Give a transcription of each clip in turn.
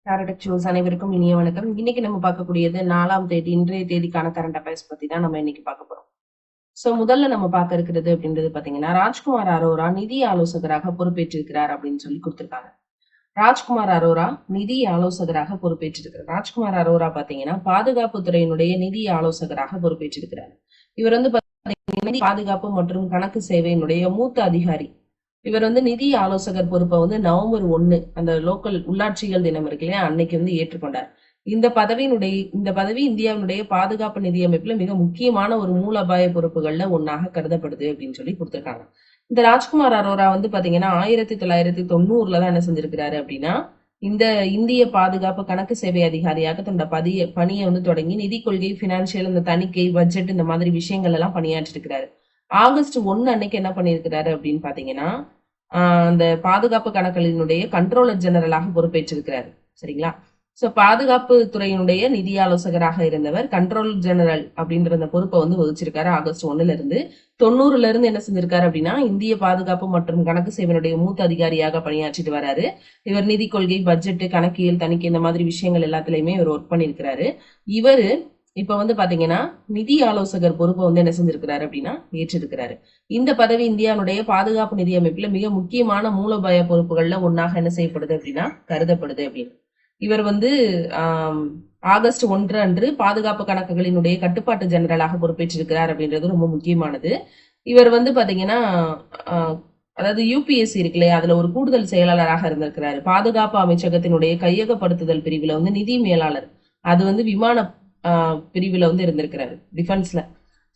டாரடக்ஷூஸ் அனைவருக்கும் இனிய வணக்கம். இன்னைக்கு நம்ம பார்க்கக்கூடியது 4ஆம் தேதி இன்றைய தேதிக்கான கரண்ட் அஃபேர்ஸ் பத்தி தான் நம்ம இன்னைக்கு பார்க்க போறோம். சோ முதல்ல நம்ம பார்க்க இருக்கிறது அப்படின்றது பாத்தீங்கன்னா, ராஜ்குமார் அரோரா நிதி ஆலோசகராக பொறுப்பேற்றிருக்கிறார் அப்படின்னு சொல்லி கொடுத்திருக்காங்க. ராஜ்குமார் அரோரா நிதி ஆலோசகராக பொறுப்பேற்றிருக்கிறார். ராஜ்குமார் அரோரா பாத்தீங்கன்னா பாதுகாப்பு துறையினுடைய நிதி ஆலோசகராக பொறுப்பேற்றிருக்கிறார். இவர் வந்து நிதி பாதுகாப்பு மற்றும் கணக்கு சேவையினுடைய மூத்த அதிகாரி. இவர் வந்து நிதி ஆலோசகர் பொறுப்பை வந்து நவம்பர் 1 அந்த லோக்கல் உள்ளாட்சிகள் தினம் இருக்கு இல்லையா, அன்னைக்கு வந்து ஏற்றுக்கொண்டார். இந்த பதவி இந்தியாவினுடைய பாதுகாப்பு நிதியமைப்புல மிக முக்கியமான ஒரு மூலோபாய பொறுப்புகள்ல ஒன்னாக கருதப்படுது அப்படின்னு சொல்லி கொடுத்திருக்காங்க. இந்த ராஜ்குமார் அரோரா வந்து பாத்தீங்கன்னா 1990 தான் என்ன செஞ்சிருக்கிறாரு அப்படின்னா, இந்த இந்திய பாதுகாப்பு கணக்கு சேவை அதிகாரியாக தன்னோட பணியை வந்து தொடங்கி நிதி கொள்கை, பினான்சியல், இந்த தணிக்கை, பட்ஜெட் இந்த மாதிரி விஷயங்கள் எல்லாம் பணியாற்றிருக்கிறாரு. ஆகஸ்ட் 1 அன்னைக்கு என்ன பண்ணிருக்கிறாரு அப்படின்னு பாத்தீங்கன்னா, அந்த பாதுகாப்பு கணக்குகளினுடைய கண்ட்ரோலர் ஜெனரலாக பொறுப்பேற்றிருக்கிறாரு. சரிங்களா? சோ பாதுகாப்பு துறையினுடைய நிதி ஆலோசகராக இருந்தவர் கண்ட்ரோலர் ஜெனரல் அப்படின்ற அந்த பொறுப்பை வந்து வகிச்சிருக்காரு. ஆகஸ்ட் 1 இருந்து 90 இருந்து என்ன செஞ்சிருக்காரு அப்படின்னா, இந்திய பாதுகாப்பு மற்றும் கணக்கு சேவையினுடைய மூத்த அதிகாரியாக பணியாற்றிட்டு வராரு. இவர் நிதி கொள்கை, பட்ஜெட், கணக்கியல், தணிக்கை இந்த மாதிரி விஷயங்கள் எல்லாத்துலயுமே இவர் ஒர்க் பண்ணிருக்கிறாரு. இவரு இப்ப வந்து பாத்தீங்கன்னா நிதி ஆலோசகர் பொறுப்பை வந்து என்ன செஞ்சிருக்கிறாரு அப்படின்னா ஏற்றிருக்கிறாரு. இந்த பதவி இந்தியாவுடைய பாதுகாப்பு நிதி அமைப்புல மிக முக்கியமான மூலோபாய பொறுப்புகள்ல ஒன்னாக என்ன செய்யப்படுது அப்படின்னா கருதப்படுது அப்படின்னு. இவர் வந்து ஆகஸ்ட் 1 அன்று பாதுகாப்பு கணக்குகளினுடைய கட்டுப்பாட்டு ஜெனரலாக பொறுப்பேற்றிருக்கிறார் அப்படின்றது ரொம்ப முக்கியமானது. இவர் வந்து பாத்தீங்கன்னா அதாவது யூபிஎஸ்சி இருக்கு இல்லையா, அதுல ஒரு கூடுதல் செயலாளராக இருந்திருக்கிறாரு. பாதுகாப்பு அமைச்சகத்தினுடைய கையகப்படுத்துதல் பிரிவுல வந்து நிதி மேலாளர், அது வந்து விமான பிரிவுல வந்து இருந்திருக்கிறாரு டிஃபென்ஸ்ல.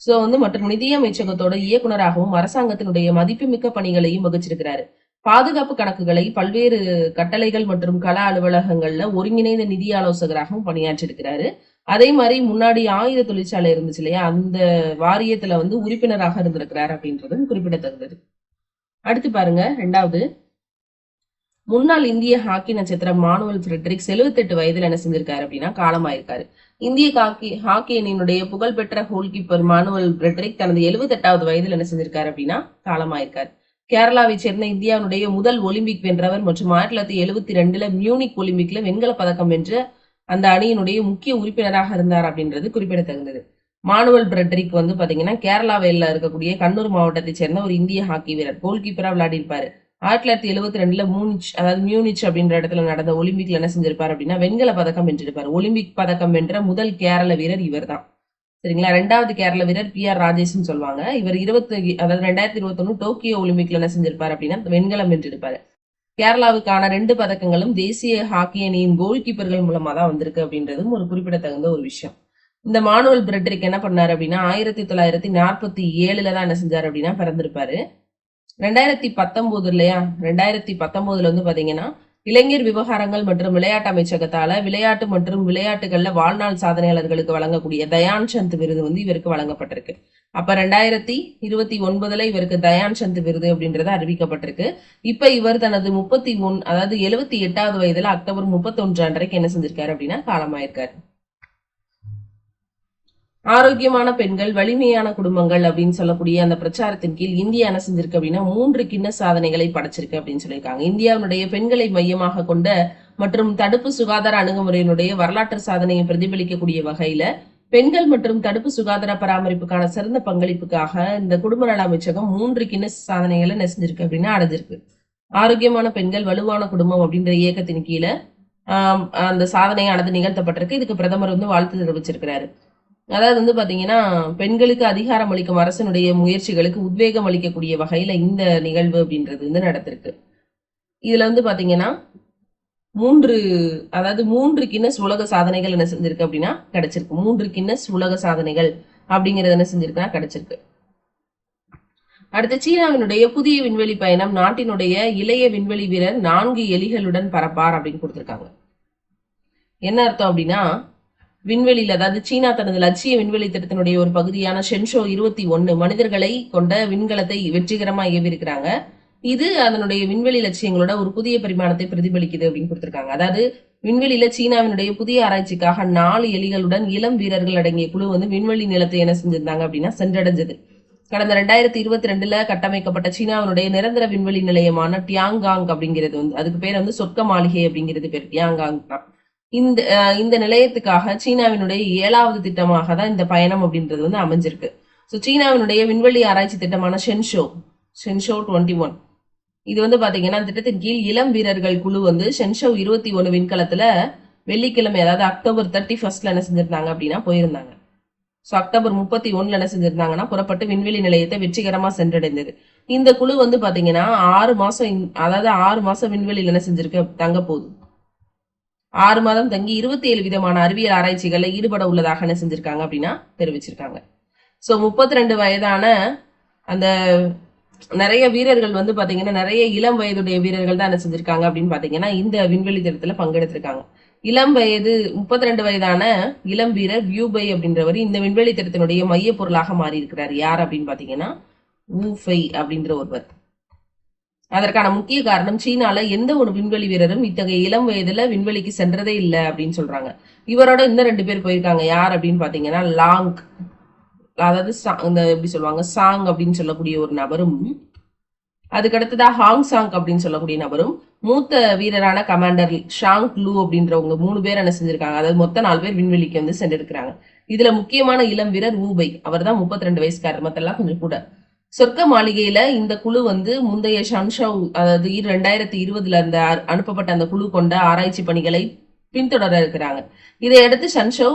சோ வந்து மற்றும் நிதி அமைச்சகத்தோட இயக்குநராகவும் அரசாங்கத்தினுடைய மதிப்புமிக்க பணிகளையும் வகிச்சிருக்கிறாரு. பாதுகாப்பு கணக்குகளை பல்வேறு கட்டளைகள் மற்றும் கள அலுவலகங்கள்ல ஒருங்கிணைந்த நிதி ஆலோசகராகவும் பணியாற்றிருக்கிறாரு. அதே மாதிரி முன்னாடி ஆயுத தொழிற்சாலை இருந்துச்சு இல்லையா, அந்த வாரியத்துல வந்து உறுப்பினராக இருந்திருக்கிறார் அப்படின்றதும் குறிப்பிடத்தக்கது. அடுத்து பாருங்க, 2வது முன்னாள் இந்திய ஹாக்கி நட்சத்திரம் மானுவல் ஃபிரெட்ரிக்ஸ் 78 வயதுல என்ன செஞ்சிருக்காரு அப்படின்னா காலமாயிருக்காரு. இந்திய ஹாக்கி அணியினுடைய புகழ்பெற்ற கோல் கீப்பர் மானுவல் ஃபிரெட்ரிக் தனது 78வது வயதுல என்ன செஞ்சிருக்காரு அப்படின்னா காலமாயிருக்காரு. கேரளாவை சேர்ந்த இந்தியாவுடைய முதல் ஒலிம்பிக் வென்றவர் மற்றும் 1972 மியூனிக் ஒலிம்பிக்ல வெண்கல பதக்கம் வென்ற அந்த அணியினுடைய முக்கிய உறுப்பினராக இருந்தார் அப்படின்றது குறிப்பிடத்தகுந்தது. மானுவல் ஃபிரெட்ரிக் வந்து பாத்தீங்கன்னா கேரளாவில் இருக்கக்கூடிய கண்ணூர் மாவட்டத்தை சேர்ந்த ஒரு இந்திய ஹாக்கி வீரர், கோல் கீப்பரா விளையாடி இருப்பாரு. 1972 அதாவது மியூனிச் அப்படின்ற இடத்துல நடந்த ஒலிம்பிக்ல என்ன செஞ்சிருப்பாரு அப்படின்னா வெண்கல பதக்கம் வென்றிருப்பாரு. ஒலிம்பிக் பதக்கம் வென்ற முதல் கேரள வீரர் இவர் தான். சரிங்களா? 2வது கேரள வீரர் PR ராஜேஷ்னு சொல்லுவாங்க. இவர் 2021 டோக்கியோ ஒலிம்பிக்ல என்ன செஞ்சிருப்பாரு அப்படின்னா வெண்கலம் வென்றிருப்பாரு. கேரளாவுக்கான 2 பதக்கங்களும் தேசிய ஹாக்கி அணியின் கோல் கீப்பர்கள் மூலமா தான் வந்திருக்கு அப்படின்றதும் ஒரு குறிப்பிடத்தகுந்த ஒரு விஷயம். இந்த மானுவல் ஃபிரெட்ரிக் என்ன பண்ணாரு அப்படின்னா 1947 தான் என்ன செஞ்சாரு அப்படின்னா பிறந்திருப்பாரு. 2019 இல்லையா, 2019 வந்து பாத்தீங்கன்னா இளைஞர் விவகாரங்கள் மற்றும் விளையாட்டு அமைச்சகத்தால விளையாட்டு மற்றும் விளையாட்டுகள்ல வாழ்நாள் சாதனையாளர்களுக்கு வழங்கக்கூடிய தயான் சந்த் விருது வந்து இவருக்கு வழங்கப்பட்டிருக்கு. அப்ப 2029 இவருக்கு தயான் சந்த் விருது அப்படின்றது அறிவிக்கப்பட்டிருக்கு. இப்ப இவர் தனது 78வது வயதுல அக்டோபர் 31 அன்றைக்கு என்ன செஞ்சிருக்காரு அப்படின்னா காலமாயிருக்காரு. ஆரோக்கியமான பெண்கள் வலிமையான குடும்பங்கள் அப்படின்னு சொல்லக்கூடிய அந்த பிரச்சாரத்தின் கீழ் இந்தியா என்ன செஞ்சிருக்கு அப்படின்னா 3 கின்ன சாதனைகளை படைச்சிருக்கு அப்படின்னு சொல்லியிருக்காங்க. இந்தியாவுடைய பெண்களை மையமாக கொண்ட மற்றும் தடுப்பு சுகாதார அணுகுமுறையினுடைய வரலாற்று சாதனையை பிரதிபலிக்கக்கூடிய வகையில பெண்கள் மற்றும் தடுப்பு சுகாதார பராமரிப்புக்கான சிறந்த பங்களிப்புக்காக இந்த குடும்ப நல அமைச்சகம் 3 கின்ன சாதனைகளை என்ன செஞ்சிருக்கு அப்படின்னா அடைஞ்சிருக்கு. ஆரோக்கியமான பெண்கள் வலுவான குடும்பம் அப்படின்ற இயக்கத்தின் கீழே அந்த சாதனையானது நிகழ்த்தப்பட்டிருக்கு. இதுக்கு பிரதமர் வந்து வாழ்த்து தெரிவிச்சிருக்கிறாரு. அதாவது வந்து பாத்தீங்கன்னா பெண்களுக்கு அதிகாரம் அளிக்கும் அரசனுடைய முயற்சிகளுக்கு உத்வேகம் அளிக்கக்கூடிய வகையில இந்த நிகழ்வு அப்படின்றது வந்து நடத்திருக்கு. இதுல வந்து பாத்தீங்கன்னா 3 கின்னஸ் உலக சாதனைகள் என்ன செஞ்சிருக்கு அப்படின்னா கிடைச்சிருக்கு. 3 கின்னஸ் உலக சாதனைகள் அப்படிங்கறது என்ன செஞ்சிருக்குன்னா கிடைச்சிருக்கு. அடுத்து சீனாவினுடைய புதிய விண்வெளி பயணம், நாட்டினுடைய இளைய விண்வெளி வீரர் 4 எலிகளுடன் பறப்பார் அப்படின்னு கொடுத்திருக்காங்க. என்ன அர்த்தம் அப்படின்னா, விண்வெளியில் அதாவது சீனா தனது லட்சிய விண்வெளி திட்டத்தினுடைய ஒரு பகுதியான ஷென்ஷோ 21 மனிதர்களை கொண்ட விண்கலத்தை வெற்றிகரமா ஏவிருக்கிறாங்க. இது அதனுடைய விண்வெளி லட்சியங்களோட ஒரு புதிய பரிமாணத்தை பிரதிபலிக்குது அப்படின்னு கொடுத்திருக்காங்க. அதாவது விண்வெளியில சீனாவினுடைய புதிய ஆராய்ச்சிக்காக 4 எலிகளுடன் இளம் வீரர்கள் அடங்கிய குழு வந்து விண்வெளி நிலத்தை என்ன செஞ்சிருந்தாங்க அப்படின்னா சென்றடைஞ்சது. கடந்த 2022 கட்டமைக்கப்பட்ட சீனாவினுடைய நிரந்தர விண்வெளி நிலையமான டியாங்காங் அப்படிங்கிறது வந்து அதுக்கு பேர் வந்து சொர்க்க மாளிகை அப்படிங்கிறது பேர் டியாங்காங் தான். இந்த நிலையத்துக்காக சீனாவினுடைய 7வது திட்டமாக தான் இந்த பயணம் அப்படின்றது வந்து அமைஞ்சிருக்கு. ஸோ சீனாவினுடைய விண்வெளி ஆராய்ச்சி திட்டமான ஷென்ஷோ 21 இது வந்து பாத்தீங்கன்னா திட்டத்தின் கீழ் இளம் வீரர்கள் குழு வந்து ஷென்ஷோ 21 விண்கலத்துல வெள்ளிக்கிழமை அதாவது அக்டோபர் 31 என்ன செஞ்சிருந்தாங்க அப்படின்னா போயிருந்தாங்க. ஸோ அக்டோபர் 31 என்ன செஞ்சிருந்தாங்கன்னா புறப்பட்டு விண்வெளி நிலையத்தை வெற்றிகரமா சென்றடைந்தது. இந்த குழு வந்து பாத்தீங்கன்னா 6 மாசம் அதாவது 6 மாசம் விண்வெளியில் என்ன செஞ்சிருக்கு தங்க போகுது. 6 மாதம் தங்கி 27 விதமான அறிவியல் ஆராய்ச்சிகள்ல ஈடுபட உள்ளதாக என்ன செஞ்சிருக்காங்க அப்படின்னா தெரிவிச்சிருக்காங்க. ஸோ 32 வயதான அந்த நிறைய வீரர்கள் வந்து பாத்தீங்கன்னா நிறைய இளம் வயதுடைய வீரர்கள் தான் என்ன செஞ்சிருக்காங்க அப்படின்னு பாத்தீங்கன்னா இந்த விண்வெளி திட்டத்துல பங்கெடுத்திருக்காங்க. இளம் வயது 32 வயதான இளம் வீரர் வியூபை அப்படின்றவர் இந்த விண்வெளி திட்டத்தினுடைய மைய பொருளாக மாறி இருக்கிறார். யார் அப்படின்னு பாத்தீங்கன்னா வூஃபை அப்படின்ற ஒருவர். அதற்கான முக்கிய காரணம் சீனால எந்த ஒரு விண்வெளி வீரரும் இத்தகைய இளம் வயதுல விண்வெளிக்கு சென்றதே இல்லை அப்படின்னு சொல்றாங்க. இவரோட இன்னும் 2 பேர் போயிருக்காங்க. யார் அப்படின்னு பாத்தீங்கன்னா லாங் அதாவது இந்த எப்படி சொல்லுவாங்க சாங் அப்படின்னு சொல்லக்கூடிய ஒரு நபரும், அதுக்கடுத்ததா ஹாங் சாங் அப்படின்னு சொல்லக்கூடிய நபரும், மூத்த வீரரான கமாண்டர் ஷாங் லூ அப்படின்றவங்க 3 பேர் என்ன செஞ்சிருக்காங்க. அதாவது மொத்த 4 பேர் விண்வெளிக்கு வந்து சென்றிருக்கிறாங்க. இதுல முக்கியமான இளம் வீரர் வூபை, அவர் தான் 32 வயசுக்காரர், மத்தெல்லாம் கொஞ்சம் கூட. சொர்க்க மாளிகையில இந்த குழு வந்து முந்தைய ஷன்ஷோ அதாவது 2020 இருந்த அனுப்பப்பட்ட அந்த குழு கொண்ட ஆராய்ச்சி பணிகளை பின்தொடர இருக்கிறாங்க. இதையடுத்து ஷன்ஷோ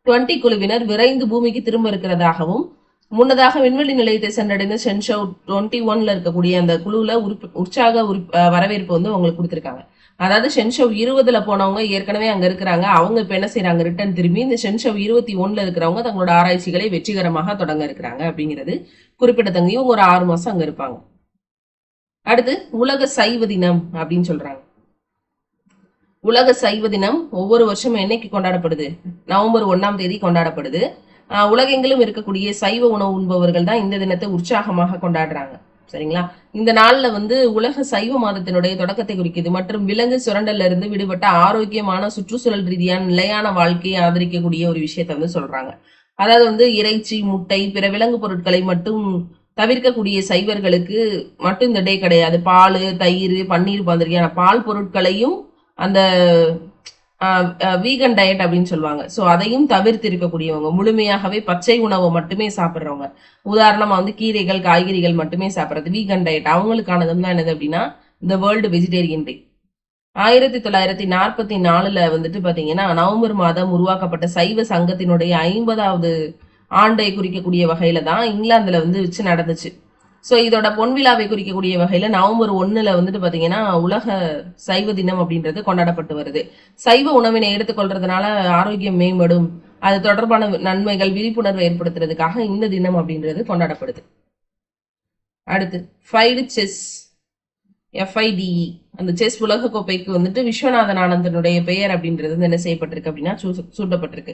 20 குழுவினர் விரைந்து பூமிக்கு திரும்ப இருக்கிறதாகவும், முன்னதாக விண்வெளி நிலையத்தை சென்றடைந்த ஷென்ஷோ 21 இருக்கக்கூடிய அந்த குழுல உற்சாக வரவேற்பு வந்து அவங்களுக்கு கொடுத்திருக்காங்க. அதாவது ஷென்ஷோ 20 போனவங்க ஏற்கனவே அங்க இருக்கிறாங்க. அவங்க இப்ப என்ன செய்யறாங்க ரிட்டர்ன் திரும்பி இந்த ஷென்ஷோ 21 இருக்கிறவங்க தங்களோட ஆராய்ச்சிகளை வெற்றிகரமாக தொடங்க இருக்கிறாங்க அப்படிங்கிறது குறிப்பிடத்தங்க. இவங்க ஒரு 6 மாசம் அங்க இருப்பாங்க. அடுத்து உலக சைவ தினம் அப்படின்னு சொல்றாங்க. உலக சைவ தினம் ஒவ்வொரு வருஷமும் என்னைக்கு கொண்டாடப்படுது? நவம்பர் 1ஆம் தேதி கொண்டாடப்படுது. உலகெங்கிலும் இருக்கக்கூடிய சைவ உணவு உண்பவர்கள் தான் இந்த தினத்தை உற்சாகமாக கொண்டாடுறாங்க. சரிங்களா? இந்த நாள்ல வந்து உலக சைவ மாதத்தினுடைய தொடக்கத்தை குறிக்குது மற்றும் விலங்கு சுரண்டல்ல இருந்து விடுபட்ட ஆரோக்கியமான சுற்றுச்சூழல் ரீதியான நிலையான வாழ்க்கையை ஆதரிக்கக்கூடிய ஒரு விஷயத்த வந்து சொல்றாங்க. அதாவது வந்து இறைச்சி, முட்டை, பிற விலங்கு பொருட்களை மட்டும் தவிர்க்கக்கூடிய சைவர்களுக்கு மட்டும் இந்த டே கிடையாது. பால், தயிர், பன்னீர் மாதிரியான பால் பொருட்களையும் அந்த வீகன் டயட் அப்படின்னு சொல்லுவாங்க. சோ அதையும் தவிர்த்து இருக்கக்கூடியவங்க, முழுமையாகவே பச்சை உணவை மட்டுமே சாப்பிடுறவங்க, உதாரணமா வந்து கீரைகள், காய்கறிகள் மட்டுமே சாப்பிடுறது வீகன் டயட், அவங்களுக்கானதும் தான் என்னது அப்படின்னா இந்த வேர்ல்டு வெஜிடேரியன் டே. 1944 வந்துட்டு பாத்தீங்கன்னா நவம்பர் மாதம் உருவாக்கப்பட்ட சைவ சங்கத்தினுடைய 50வது ஆண்டை குறிக்கக்கூடிய வகையில தான் இங்கிலாந்துல வந்து வச்சு நடந்துச்சு. ஸோ இதோட பொன்விழாவை குறிக்கக்கூடிய வகையில நவம்பர் 1 வந்துட்டு பாத்தீங்கன்னா உலக சைவ தினம் அப்படின்றது கொண்டாடப்பட்டு வருது. சைவ உணவினை எடுத்துக்கொள்றதுனால ஆரோக்கியம் மேம்படும், அது தொடர்பான நன்மைகள் விழிப்புணர்வு ஏற்படுத்துறதுக்காக இந்த தினம் அப்படின்றது கொண்டாடப்படுது. அடுத்து ஃபைடு செஸ் FIDE அந்த செஸ் உலக கோப்பைக்கு வந்துட்டு விஸ்வநாதன் ஆனந்தனுடைய பெயர் அப்படின்றது என்ன செய்யப்பட்டிருக்கு அப்படின்னா சூட்டப்பட்டிருக்கு.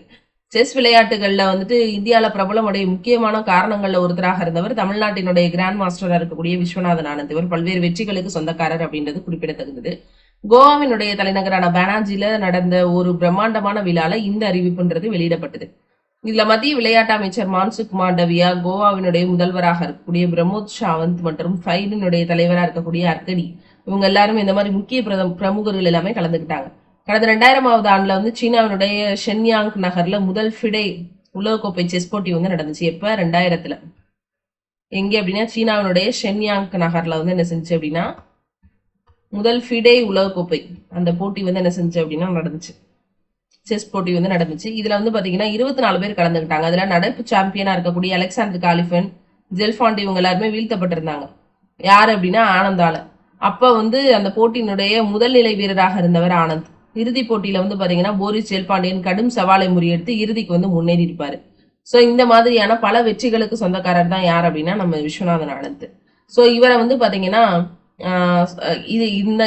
செஸ் விளையாட்டுகள்ல வந்துட்டு இந்தியாவில பிரபலமுடைய முக்கியமான காரணங்கள்ல ஒருத்தராக இருந்தவர் தமிழ்நாட்டினுடைய கிராண்ட் மாஸ்டரா இருக்கக்கூடிய விஸ்வநாதன் ஆனந்த். இவர் பல்வேறு வெற்றிகளுக்கு சொந்தக்காரர் அப்படின்றது குறிப்பிடத்தகுந்தது. கோவாவினுடைய தலைநகரான பேனாஜில நடந்த ஒரு பிரம்மாண்டமான விழால இந்த அறிவிப்புன்றது வெளியிடப்பட்டது. இதுல மத்திய விளையாட்டு அமைச்சர் மான்சுக் மாண்டவியா, கோவாவினுடைய முதல்வராக இருக்கக்கூடிய பிரமோத் சாவந்த் மற்றும் ஃபைடினுடைய தலைவராக இருக்கக்கூடிய அர்கடி, இவங்க எல்லாருமே இந்த மாதிரி முக்கிய பிரமுகர்கள் எல்லாமே கலந்துக்கிட்டாங்க. கடந்த 2000வது ஆண்டுல வந்து சீனாவினுடைய ஷென்யாங் நகர்ல முதல் ஃபிடே உலகக்கோப்பை செஸ் போட்டி வந்து நடந்துச்சு. எப்ப? 2000. எங்க அப்படின்னா சீனாவினுடைய ஷென்யாங் நகர்ல வந்து என்ன செஞ்சு அப்படின்னா முதல் ஃபிடே உலகக்கோப்பை அந்த போட்டி வந்து என்ன செஞ்சு அப்படின்னா நடந்துச்சு. செஸ் போட்டி வந்து நடந்துச்சு. இதுல வந்து பாத்தீங்கன்னா 24 பேர் கலந்துக்கிட்டாங்க. அதுல நடப்பு சாம்பியனா இருக்கக்கூடிய அலெக்சாண்டர் காலிஃபன், ஜெல்ஃபாண்ட் இவங்க எல்லாருமே வீழ்த்தப்பட்டிருந்தாங்க. யாரு அப்படின்னா ஆனந்தால. அப்ப வந்து அந்த போட்டியினுடைய முதல் நிலை வீரராக இருந்தவர் ஆனந்த். இறுதி போட்டியில வந்து பாத்தீங்கன்னா போரிஸ் ஜெல்பாண்டியன் கடும் சவாலை முறியெடுத்து இறுதிக்கு வந்து முன்னேறி இருப்பாரு. சோ இந்த மாதிரியான பல வெற்றிகளுக்கு சொந்தக்காரர் தான் யார் அப்படின்னா நம்ம விஸ்வநாதன் ஆனந்த். சோ இவரை வந்து பாத்தீங்கன்னா இது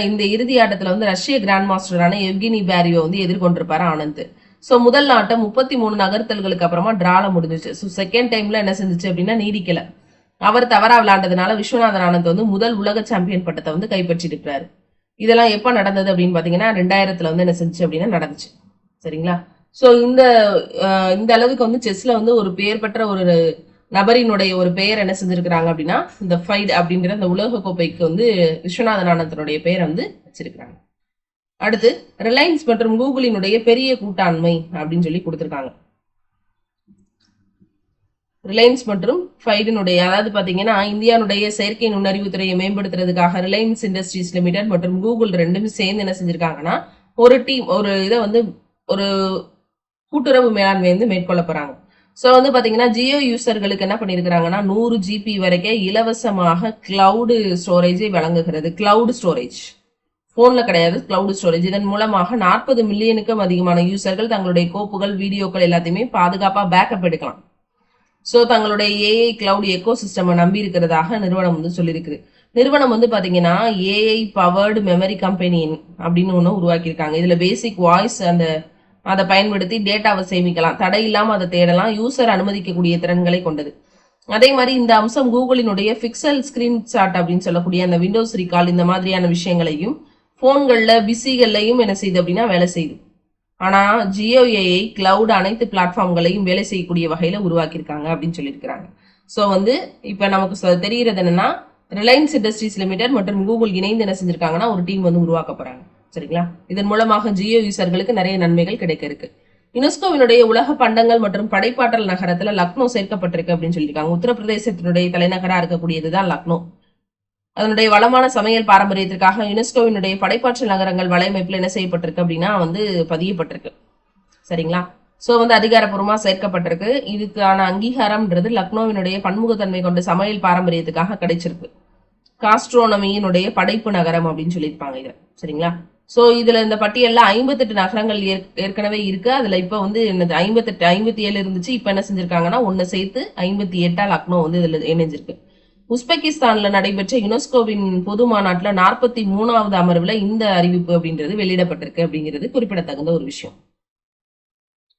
இந்த இறுதி ஆட்டத்துல வந்து ரஷ்ய கிராண்ட் மாஸ்டரான எவ்கினி பேரியோ வந்து எதிர்கொண்டிருப்பாரு ஆனந்த். சோ முதல் ஆட்டம் 33 நகர்த்தல்களுக்கு அப்புறமா டிரால முடிஞ்சிச்சு. சோ செகண்ட் டைம்ல என்ன செஞ்சுச்சு அப்படின்னா நீடிக்கல. அவர் தவறா விளையாண்டதுனால விஸ்வநாதன் ஆனந்த் வந்து முதல் உலக சாம்பியன் பட்டத்தை வந்து கைப்பற்றிட்டு இருக்கிறாரு. இதெல்லாம் எப்ப நடந்தது அப்படின்னு பாத்தீங்கன்னா 2000 வந்து என்ன செஞ்சு அப்படின்னா நடந்துச்சு. சரிங்களா? சோ இந்த அளவுக்கு வந்து செஸ்ல வந்து ஒரு பெயர் பெற்ற ஒரு நபரினுடைய ஒரு பெயர் என்ன செஞ்சிருக்கிறாங்க அப்படின்னா இந்த ஃபைட் அப்படின்ற அந்த உலக கோப்பைக்கு வந்து விஸ்வநாதன் ஆனந்தனுடைய பெயரை வந்து வச்சிருக்கிறாங்க. அடுத்து ரிலையன்ஸ் மற்றும் கூகுளினுடைய பெரிய கூட்டாண்மை அப்படின்னு சொல்லி கொடுத்திருக்காங்க. ரிலையன்ஸ் மற்றும் ஃபைடினுடைய, அதாவது பாத்தீங்கன்னா இந்தியாவுடைய செயற்கை நுண்ணறிவு துறையை மேம்படுத்துறதுக்காக ரிலையன்ஸ் இண்டஸ்ட்ரீஸ் லிமிடெட் மற்றும் கூகுள் ரெண்டுமே சேர்ந்து என்ன செஞ்சிருக்காங்கன்னா ஒரு டீம், ஒரு இதை வந்து ஒரு கூட்டுறவு மேலாண்மை வந்து மேற்கொள்ள போறாங்க. ஸோ வந்து பாத்தீங்கன்னா ஜியோ யூசர்களுக்கு என்ன பண்ணிருக்காங்கன்னா 100 GB வரைக்கும் இலவசமாக கிளவுடு ஸ்டோரேஜை வழங்குகிறது. கிளவுட் ஸ்டோரேஜ் போன்ல கிடையாது, கிளவுட் ஸ்டோரேஜ். இதன் மூலமாக 40 மில்லியனுக்கும் அதிகமான யூசர்கள் தங்களுடைய கோப்புகள், வீடியோக்கள் எல்லாத்தையுமே பாதுகாப்பா பேக்கப் எடுக்கலாம். ஸோ தங்களுடைய ஏஐ கிளவுட் எக்கோ சிஸ்டம் நம்பி இருக்கிறதாக நிறுவனம் வந்து சொல்லியிருக்குது. நிறுவனம் வந்து பாத்தீங்கன்னா ஏஐ பவர்டு மெமரி கம்பெனி அப்படின்னு ஒன்று உருவாக்கியிருக்காங்க. இதுல பேசிக் வாய்ஸ் அதை பயன்படுத்தி டேட்டாவை சேமிக்கலாம், தடை இல்லாம அதை தேடலாம், யூசர் அனுமதிக்கக்கூடிய திறன்களை கொண்டது. அதே மாதிரி இந்த அம்சம் கூகுளினுடைய பிக்சல் ஸ்கிரீன்ஷாட் அப்படின்னு சொல்லக்கூடிய அந்த விண்டோஸ் ரீகால் இந்த மாதிரியான விஷயங்களையும் போன்கள்ல பிசிகள்லையும் என்ன செய்யுது அப்படின்னா வேலை செய்யுது. ஆனா ஜியோ ஏஐ கிளவுட் அனைத்து பிளாட்ஃபார்ம்களையும் வேலை செய்யக்கூடிய வகையில உருவாக்கியிருக்காங்க அப்படின்னு சொல்லியிருக்கிறாங்க. ஸோ வந்து இப்ப நமக்கு தெரிகிறது என்னன்னா ரிலையன்ஸ் இண்டஸ்ட்ரீஸ் லிமிடெட் மற்றும் கூகுள் இணைந்து என்ன செஞ்சிருக்காங்கன்னா ஒரு டீம் வந்து உருவாக்க போறாங்க. சரிங்களா? இதன் மூலமாக ஜியோ யூசர்களுக்கு நிறைய நன்மைகள் கிடைக்க இருக்கு. யுனெஸ்கோவினுடைய உலக பண்டங்கள் மற்றும் படைப்பாற்றல் நகரத்துல லக்னோ சேர்க்கப்பட்டிருக்கு அப்படின்னு சொல்லியிருக்காங்க. உத்தரப்பிரதேசத்தினுடைய தலைநகரா இருக்கக்கூடியதுதான் லக்னோ. அதனுடைய வளமான சமையல் பாரம்பரியத்திற்காக யுனெஸ்கோவினுடைய படைப்பாற்றல் நகரங்கள் வலையமைப்புல என்ன செய்யப்பட்டிருக்கு அப்படின்னா வந்து பதியப்பட்டிருக்கு. சரிங்களா? சோ வந்து அதிகாரப்பூர்வமா சேர்க்கப்பட்டிருக்கு. இதுக்கான அங்கீகாரம்ன்றது லக்னோவினுடைய பன்முகத்தன்மை கொண்ட சமையல் பாரம்பரியத்துக்காக கிடைச்சிருக்கு. காஸ்ட்ரோனமியினுடைய படைப்பு நகரம் அப்படின்னு சொல்லியிருப்பாங்க இத. சரிங்களா? சோ இதுல இந்த பட்டியல்ல 58 நகரங்கள் ஏற்கனவே இருக்கு. அதுல இப்ப வந்து 57 இருந்துச்சு. இப்ப என்ன செஞ்சிருக்காங்கன்னா ஒன்னு சேர்த்து 58 லக்னோ வந்து இதுல இணைஞ்சிருக்கு. உஸ்பெகிஸ்தான்ல நடைபெற்ற யுனெஸ்கோவின் பொது மாநாட்டுல 43வது அமர்வுல இந்த அறிவிப்பு அப்படின்றது வெளியிடப்பட்டிருக்கு அப்படிங்கிறது குறிப்பிடத்தகுந்த ஒரு விஷயம்.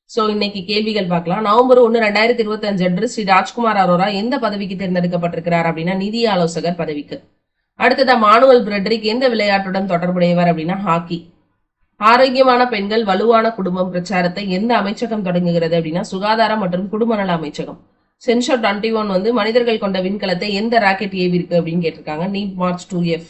சோ இன்னைக்கு கேள்விகள் பார்க்கலாம். நவம்பர் 1, 2025 அன்று ஸ்ரீ ராஜ்குமார் அரோரா எந்த பதவிக்கு தேர்ந்தெடுக்கப்பட்டிருக்கிறார் அப்படின்னா நிதி ஆலோசகர் பதவிக்கு. அடுத்ததா மானுவல் பிரெட்ரிக் எந்த விளையாட்டுடன் தொடர்புடையவர் அப்படின்னா ஹாக்கி. ஆரோக்கியமான பெண்கள் வலுவான குடும்பம் பிரச்சாரத்தை எந்த அமைச்சகம் தொடங்குகிறது அப்படின்னா சுகாதாரம் மற்றும் குடும்ப நல அமைச்சகம். சென்ஷர் 21 வந்து மனிதர்கள் கொண்ட விண்கலத்தை எந்த ராக்கெட் ஏவிருக்கு அப்படின்னு கேட்டிருக்காங்க. நீட் மார்ச் 2F,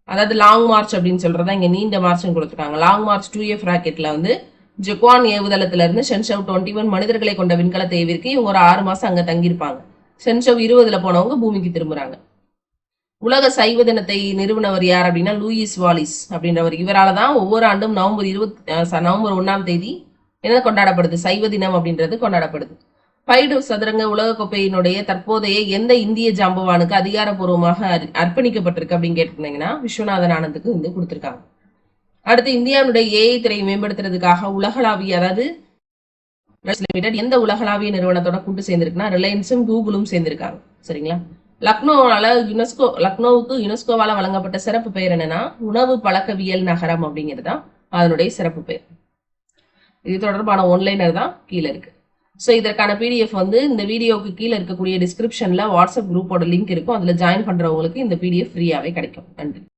அதாவது லாங் மார்ச் அப்படின்னு சொல்றதா இங்க நீண்ட மார்ச் கொடுத்துருக்காங்க. லாங் மார்ச் 2F ராக்கெட்ல வந்து ஜெக்வான் ஏவுதளத்துல இருந்து சென்ஷவ் 21 மனிதர்களை கொண்ட விண்கலத்தை ஏவிருக்கு. இவங்க ஒரு 6 மாசம் அங்க தங்கியிருப்பாங்க. சென்ஷவ் 20ல போனவங்க பூமிக்கு திரும்புறாங்க. உலக சைவ தினத்தை நிறுவனவர் யார் அப்படின்னா லூயிஸ் வாலிஸ் அப்படின்றவர். இவரால்தான் ஒவ்வொரு ஆண்டும் நவம்பர் 1ஆம் தேதி என்ன கொண்டாடப்படுது, சைவ தினம் அப்படின்றது கொண்டாடப்படுது. பைடு சதுரங்க உலகக்கோப்பையினுடைய தற்போதைய எந்த இந்திய ஜாம்பவானுக்கு அதிகாரப்பூர்வமாக அர்ப்பணிக்கப்பட்டிருக்கு அப்படின்னு கேட்டிருந்தீங்கன்னா விஸ்வநாதன் ஆனந்துக்கு வந்து கொடுத்திருக்காங்க. அடுத்து இந்தியாவுடைய ஏஐ துறையை மேம்படுத்துறதுக்காக உலகளாவிய, அதாவது எந்த உலகளாவிய நிறுவனத்தோட கூட்டு சேர்ந்திருக்குன்னா ரிலையன்ஸும் கூகுளும் சேர்ந்திருக்காங்க. சரிங்களா? லக்னோவுக்கு யுனெஸ்கோவால வழங்கப்பட்ட சிறப்பு பெயர் என்னன்னா உணவு பழக்கவியல் நகரம் அப்படிங்கிறதுதான் அதனுடைய சிறப்பு பெயர். இது தொடர்பான ஒன்லைனர் தான் கீழே இருக்கு. ஸோ இதற்கான பிடிஎஃப் வந்து இந்த வீடியோவுக்கு கீழே இருக்கக்கூடிய டிஸ்கிரிப்ஷன்ல வாட்ஸ்அப் குரூப்போட லிங்க் இருக்கும். அதுல ஜாயின் பண்றவங்களுக்கு இந்த பிடிஎஃப் ஃப்ரீயாவே கிடைக்கும். நன்றி.